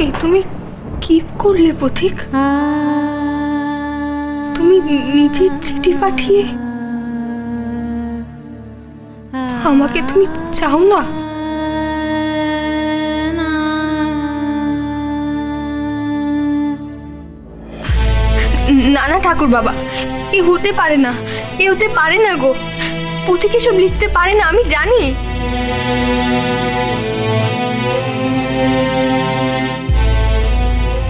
এই তুমি কি করলে পথিক? তুমি নিজে চিঠি পাঠিয়ে আমাকে তুমি চাও না? না না ঠাকুর বাবা, এ হতে পারে না, এ হতে পারে না গো। পথিক এসব লিখতে পারে না, আমি জানি।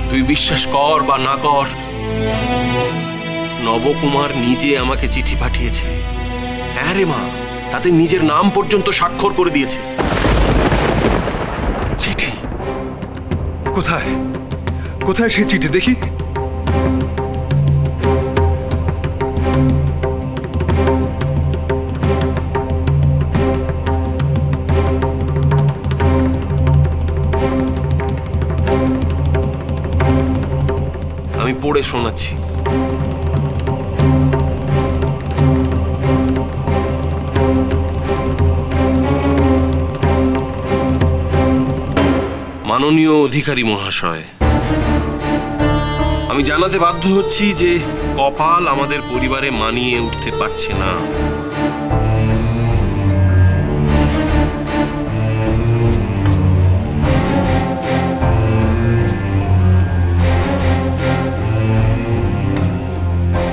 তুই বিশ্বাস কর বা না কর, নবকুমার নিজে আমাকে চিঠি পাঠিয়েছে। হ্যাঁ রে মা, তাতে নিজের নাম পর্যন্ত স্বাক্ষর করে দিয়েছে। চিঠি কোথায়? কোথায় সে চিঠি দেখি? আমি পড়ে শোনাচ্ছি। মাননীয় অধিকারী মহাশয়, আমি জানাতে বাধ্য হচ্ছি যে কপাল আমাদের পরিবারে মানিয়ে উঠতে পারছে না।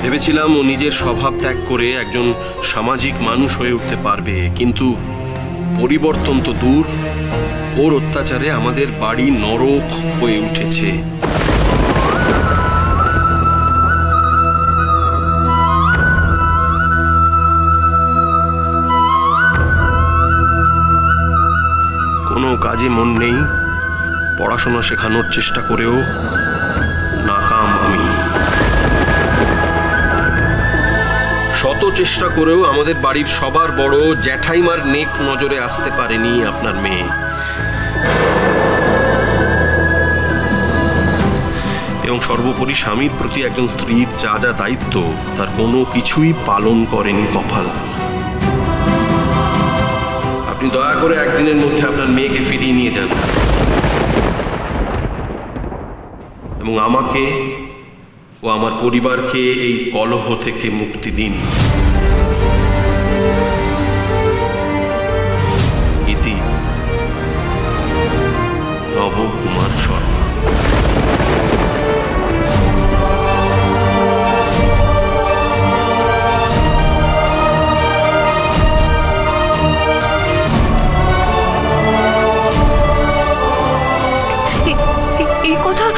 ভেবেছিলাম ও নিজের স্বভাব ত্যাগ করে একজন সামাজিক মানুষ হয়ে উঠতে পারবে, কিন্তু পরিবর্তন তো দূর, ওর অত্যাচারে আমাদের বাড়ি নরক হয়ে উঠেছে। কোনো কাজে মন নেই, পড়াশোনা শেখানোর চেষ্টা করেও নাকাম আমি। শত চেষ্টা করেও আমাদের বাড়ির সবার বড় জ্যাঠাইমার নেক নজরে আসতে পারেনি আপনার মেয়ে। এবং সর্বোপরি স্বামীর প্রতি একজন স্ত্রীর যা যা দায়িত্ব তার কোনো কিছুই পালন করেনি কপাল। আপনি দয়া করে একদিনের মধ্যে আপনার মেয়েকে ফিরিয়ে নিয়ে যান এবং আমাকে ও আমার পরিবারকে এই কলহ থেকে মুক্তি দিন। ইতি নবকুমার শর্মা। এই কথা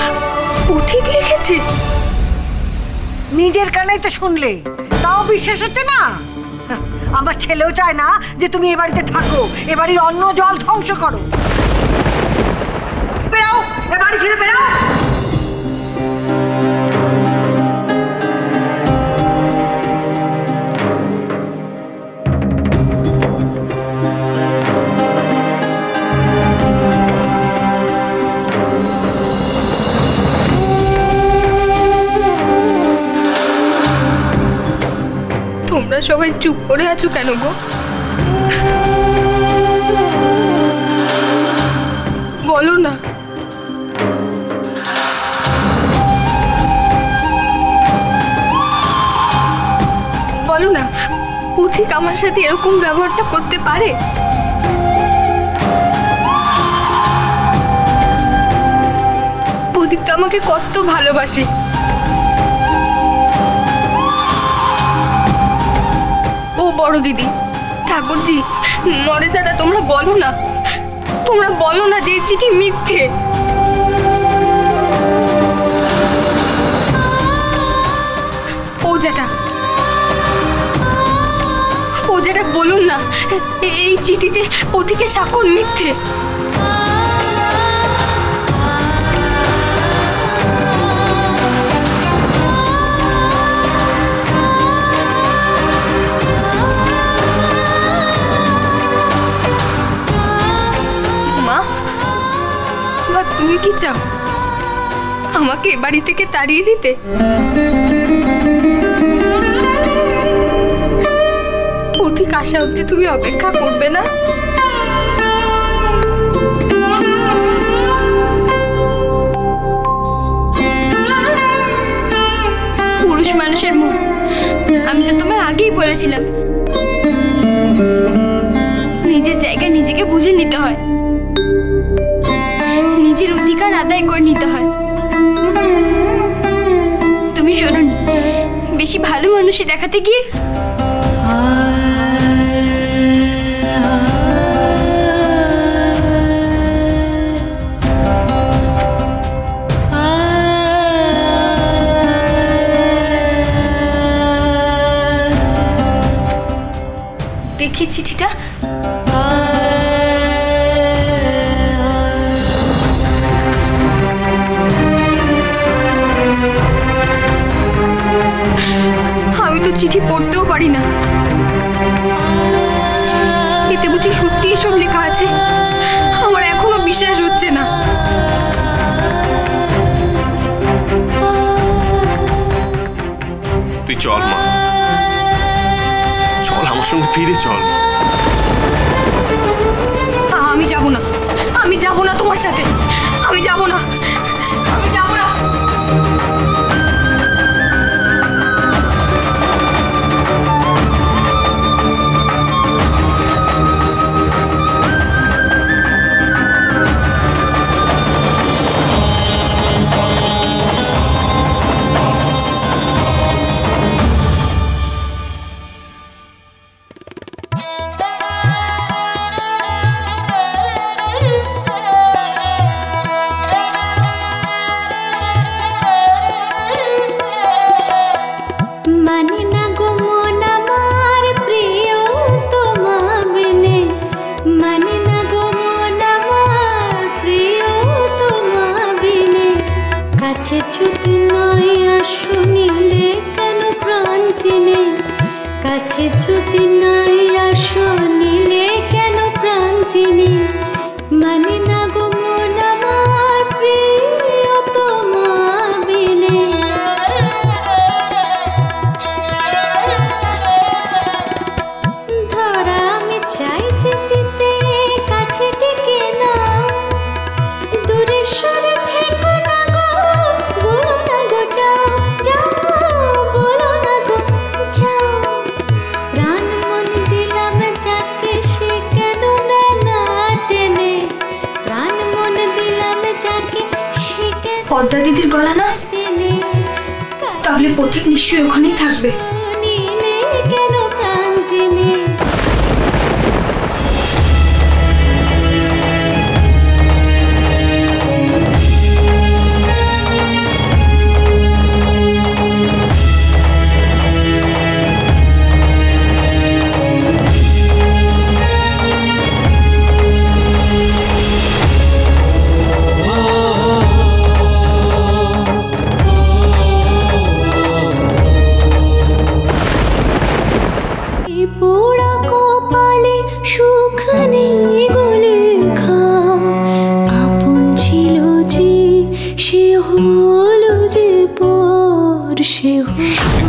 পথিক লিখেছে? নিজের কানেই তো শুনলে, তাও বিশ্বাস হচ্ছে না? আমার ছেলেও চায় না যে তুমি এ বাড়িতে থাকো, এ বাড়ির অন্ন জল ধ্বংস করো। বেরাও, এ বাড়ি ছেড়ে বেরাও। তোমরা সবাই চুপ করে আছো কেন গো? বলো না। বলো না, পথিক আমার সাথে এরকম ব্যবহারটা করতে পারে? পথিক তো আমাকে কত ভালোবাসে। ও বড় দিদি, ঠাকুরজি, নরেশ দাদা, তোমরা বলো না, তোমরা বলো না যে এই চিঠি মিথ্যে। ও যেটা বলুন না, এই চিঠিতে পথিকের স্বাক্ষর মিথ্যে। তুমি কি চাও আমাকে বাড়ি থেকে তাড়িয়ে দিতে? পথিক আসা অবধি তুমি অপেক্ষা করবে না? মানুষের মন। আমি তো তোমায় আগেই বলেছিলাম, নিজের জায়গায় নিজেকে বুঝে নিতে হয়, নিজের অধিকার আদায় করে নিতে হয়। তুমি শোনোনি, বেশি ভালো মানুষই দেখাতে গিয়ে দেখি চিঠিটা। আমি তো চিঠি পড়তেও পারি না, এতে বুঝি সত্যি এসব লেখা আছে? আমার এখনো বিশ্বাস হচ্ছে না। তুই চল মা, চল আমার সঙ্গে ফিরে চল। আমি যাব না, আমি যাব না তোমার সাথে, আমি যাব না, আমি যাব না। পদ্মা দিদির গলা না? তাহলে পথিক নিশ্চয়ই ওখানেই থাকবে।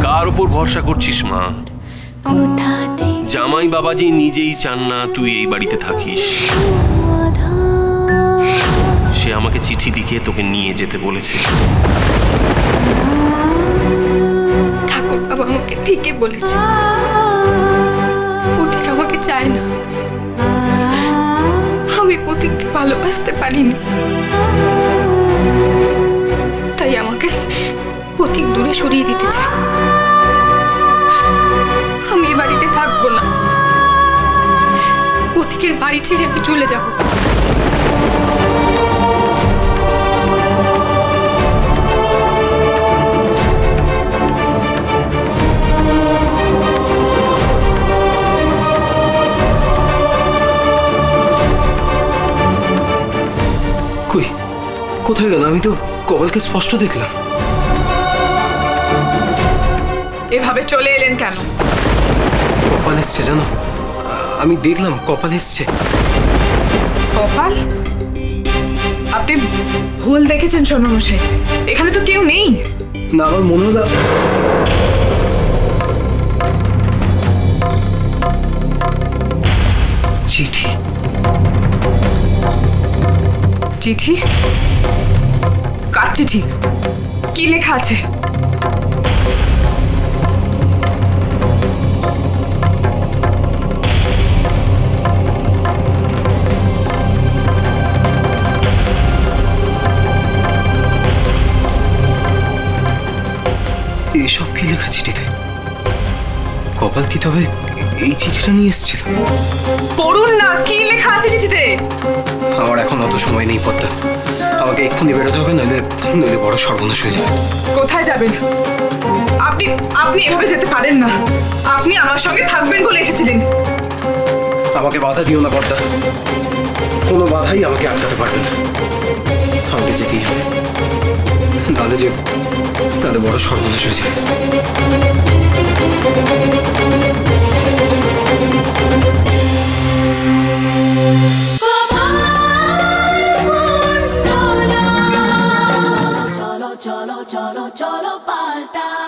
কার উপর ভরসা করছিস মা? জামাই বাবাজি নিজেই চান না তুই এই বাড়িতে থাকিস। সে আমাকে চিঠি লিখে তোকে নিয়ে যেতে বলেছে। ঠাকুর বাবা আমাকে ঠিকই বলেছে, পথিক আমাকে চায় না। আমি পথিককে ভালোবাসতে পারিনি, তাই আমাকে পথিক দূরে সরিয়ে দিতে চায়। আমি এ বাড়িতে থাকবো না, পথিকের বাড়ি ছেড়ে আমি চলে যাব। কই, কোথায় গেল? আমি তো কপালকে স্পষ্ট দেখলাম। এভাবে চলে এলেন কেন? কপাল এসছে জানো, আমি দেখলাম কপাল এসছে। কপাল? আপনি ভুল দেখেছেন শর্মামশাই, এখানে তো কেউ নেই। না, আমার মনে হলো চিঠি। চিঠি? কার চিঠি? কি লেখা আছে? এসব কি লেখা চিঠিতে? কপাল কি তবে এই চিঠিটা নিয়ে এসেছিল? পড়ুন না, কি লেখা আছে চিঠিতে? আমার এখন অত সময় নেই পদ্মা, আমাকে এক্ষুনি বেরোতে হবে, নইলে নইলে বড় সর্বনাশ হয়ে যাবে। কোথায় যাবেন? আপনি আপনি এভাবে যেতে পারেন না। আপনি আমার সঙ্গে থাকবেন বলে এসেছিলেন। আমাকে বাধা দিও না পদ্মা, কোনো বাধাই আমাকে আটকাতে পারবে না। আমাকে যেতেই হবে, নাহলে বড় সর্বনাশ হয়ে যাবে। cholo cholo cholo cholo palta